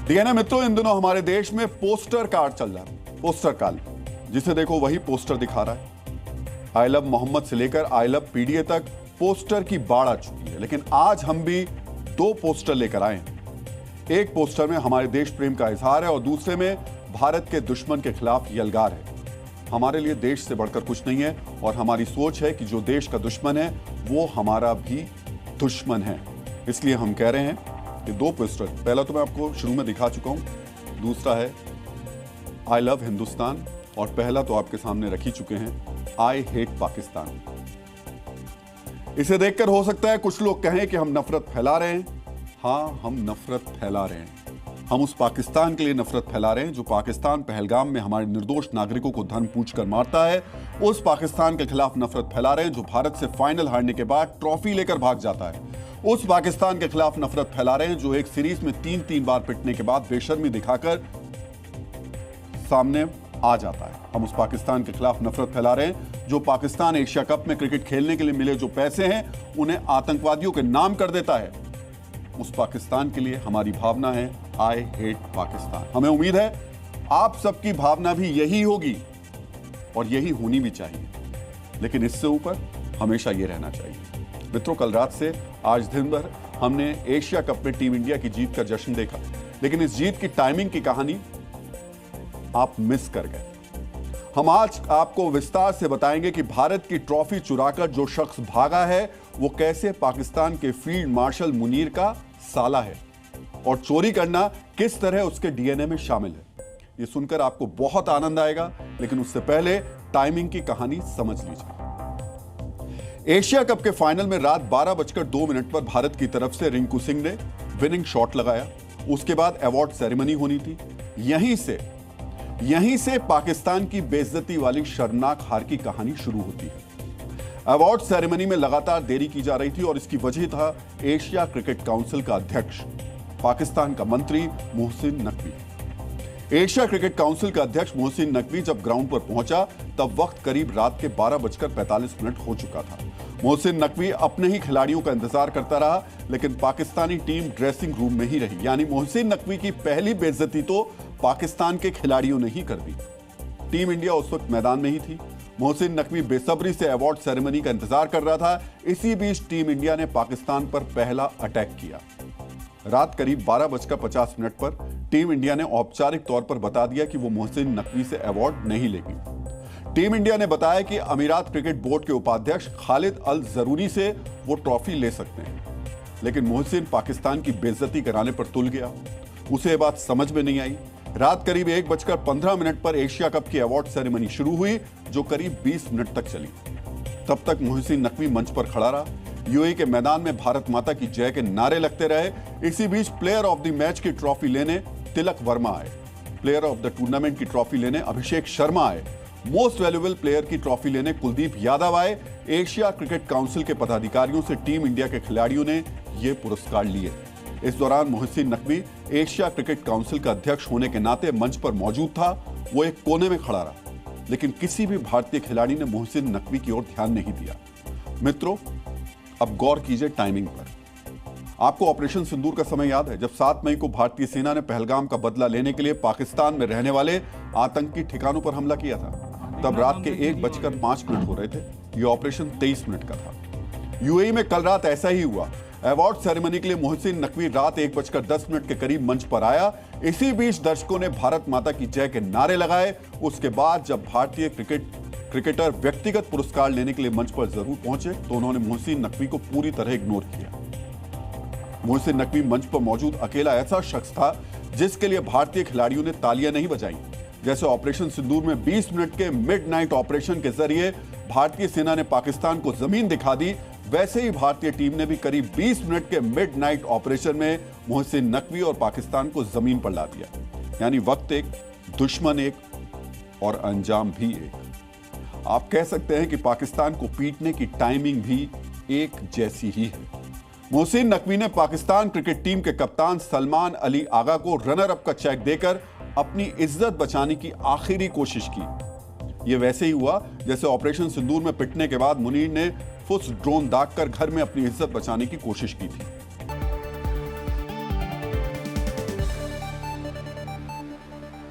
DNA मित्रों, इन दिनों हमारे देश में पोस्टर कार्ड चल रहा है। पोस्टर कार्ड, जिसे देखो वही पोस्टर दिखा रहा है। आई लव मोहम्मद से लेकर आई लव पीडीए तक पोस्टर की बाढ़ आ चुकी है। लेकिन आज हम भी दो पोस्टर लेकर आए हैं। एक पोस्टर में हमारे देश प्रेम का इजहार है और दूसरे में भारत के दुश्मन के खिलाफ यलगार है। हमारे लिए देश से बढ़कर कुछ नहीं है और हमारी सोच है कि जो देश का दुश्मन है वो हमारा भी दुश्मन है। इसलिए हम कह रहे हैं कि दो पोस्टर, पहला तो मैं आपको शुरू में दिखा चुका हूं, दूसरा है आई लव हिंदुस्तान और पहला तो आपके सामने रख ही चुके हैं आई हेट पाकिस्तान। इसे देखकर हो सकता है कुछ लोग कहें कि हम नफरत फैला रहे हैं। हां, हम नफरत फैला रहे हैं। हम उस पाकिस्तान के लिए नफरत फैला रहे हैं जो पाकिस्तान पहलगाम में हमारे निर्दोष नागरिकों को धन पूछकर मारता है। उस पाकिस्तान के खिलाफ नफरत फैला रहे हैं जो भारत से फाइनल हारने के बाद ट्रॉफी लेकर भाग जाता है। उस पाकिस्तान के खिलाफ नफरत फैला रहे हैं जो एक सीरीज में 3-3 बार पिटने के बाद बेशर्मी दिखाकर सामने आ जाता है। हम उस पाकिस्तान के खिलाफ नफरत फैला रहे हैं जो पाकिस्तान एशिया कप में क्रिकेट खेलने के लिए मिले जो पैसे हैं उन्हें आतंकवादियों के नाम कर देता है। उस पाकिस्तान के लिए हमारी भावना है आई हेट पाकिस्तान। हमें उम्मीद है आप सबकी भावना भी यही होगी और यही होनी भी चाहिए। लेकिन इससे ऊपर हमेशा ये रहना चाहिए। मित्रों, कल रात से आज दिन भर हमने एशिया कप में टीम इंडिया की जीत का जश्न देखा, लेकिन इस जीत की टाइमिंग की कहानी आप मिस कर गए। हम आज आपको विस्तार से बताएंगे कि भारत की ट्रॉफी चुराकर जो शख्स भागा है वो कैसे पाकिस्तान के फील्ड मार्शल मुनीर का साला है और चोरी करना किस तरह उसके डीएनए में शामिल है। ये सुनकर आपको बहुत आनंद आएगा, लेकिन उससे पहले टाइमिंग की कहानी समझ लीजिए। एशिया कप के फाइनल में रात 12:02 पर भारत की तरफ से रिंकू सिंह ने विनिंग शॉट लगाया। उसके बाद अवार्ड सेरेमनी होनी थी। यहीं से पाकिस्तान की बेइज्जती वाली शर्मनाक हार की कहानी शुरू होती है। अवार्ड सेरेमनी में लगातार देरी की जा रही थी और इसकी वजह था एशिया क्रिकेट काउंसिल का अध्यक्ष, पाकिस्तान का मंत्री Mohsin Naqvi. Asia cricket council का अध्यक्ष मोहसिन नकवी जब ग्राउंड पर पहुंचा तब वक्त करीब रात के 12:45 हो चुका था। मोहसिन नकवी अपने ही खिलाड़ियों का इंतजार करता रहा, लेकिन पाकिस्तानी टीम ड्रेसिंग रूम में ही रही। यानी मोहसिन नकवी की पहली बेइज्जती तो पाकिस्तान के खिलाड़ियों ने ही कर दी। टीम इंडिया उस वक्त मैदान में ही थी। मोहसिन नकवी बेसब्री से अवार्ड सेरेमनी का इंतजार कर रहा था। इसी बीच टीम इंडिया ने पाकिस्तान पर पहला अटैक किया। रात करीब 12:50 पर टीम इंडिया ने औपचारिक तौर पर बता दिया कि वो मोहसिन नकवी से अवार्ड नहीं लेगी। टीम इंडिया ने बताया कि अमीरात क्रिकेट बोर्ड के उपाध्यक्ष खालिद अल जरूरी से वो ट्रॉफी ले सकते हैं। लेकिन मोहसिन पाकिस्तान की बेइज्जती कराने पर तुल गया। उसे ये बात समझ में नहीं आई। रात करीब 1:15 पर एशिया कप की अवार्ड सेरेमनी शुरू हुई जो करीब 20 मिनट तक चली। तब तक मोहसिन नकवी मंच पर खड़ा रहा। यूएई के मैदान में भारत माता की जय के नारे लगते रहे। इसी बीच प्लेयर ऑफ द मैच की ट्रॉफी लेने तिलक वर्मा आए। प्लेयर ऑफ द टूर्नामेंट की ट्रॉफी लेने अभिषेक शर्मा आए। मोस्ट वैल्यूएबल प्लेयर की ट्रॉफी लेने कुलदीप यादव आए। एशिया क्रिकेट काउंसिल के पदाधिकारियों से टीम इंडिया के खिलाड़ियों ने ये पुरस्कार लिए। इस दौरान Mohsin Naqvi Asia cricket council का अध्यक्ष होने के नाते मंच पर मौजूद था। वो एक कोने में खड़ा रहा, लेकिन किसी भी भारतीय खिलाड़ी ने मोहसिन नकवी की ओर ध्यान नहीं दिया। मित्रों, अब गौर कीजिए टाइमिंग पर। आपको ऑपरेशन सिंदूर का समय याद है, जब 7 मई को भारतीय सेना ने पहलगाम का बदला लेने के लिए पाकिस्तान में रहने वाले आतंकी ठिकानों पर हमला किया था। तब रात के 1:05 हो रहे थे। यह ऑपरेशन 23 मिनट का था। यूएई में कल रात ऐसा ही हुआ। अवार्ड सेरेमनी के लिए मोहसिन नकवी रात 1:10 के करीब मंच पर आया। इसी बीच दर्शकों ने भारत माता की जय के नारे लगाए। उसके बाद जब भारतीय क्रिकेटर व्यक्तिगत पुरस्कार लेने के लिए मंच पर जरूर पहुंचे तो उन्होंने मोहसिन नकवी को पूरी तरह इग्नोर किया। मोहसिन नकवी मंच पर मौजूद अकेला ऐसा शख्स था जिसके लिए भारतीय खिलाड़ियों ने तालियां नहीं बजाई। जैसे ऑपरेशन सिंदूर में 20 मिनट के मिडनाइट ऑपरेशन के जरिए भारतीय सेना ने पाकिस्तान को जमीन दिखा दी, वैसे ही भारतीय टीम ने भी करीब 20 मिनट के मिडनाइट ऑपरेशन में मोहसिन नकवी और पाकिस्तान को जमीन पर ला दिया। यानी वक्त एक, दुश्मन एक और अंजाम भी एक। आप कह सकते हैं कि पाकिस्तान को पीटने की टाइमिंग भी एक जैसी ही है। मोहसिन नकवी ने पाकिस्तान क्रिकेट टीम के कप्तान सलमान अली आगा को रनर अप का चेक देकर अपनी इज्जत बचाने की आखिरी कोशिश की। यह वैसे ही हुआ जैसे ऑपरेशन सिंदूर में पिटने के बाद मुनीर ने फुस ड्रोन दागकर घर में अपनी इज्जत बचाने की कोशिश की थी।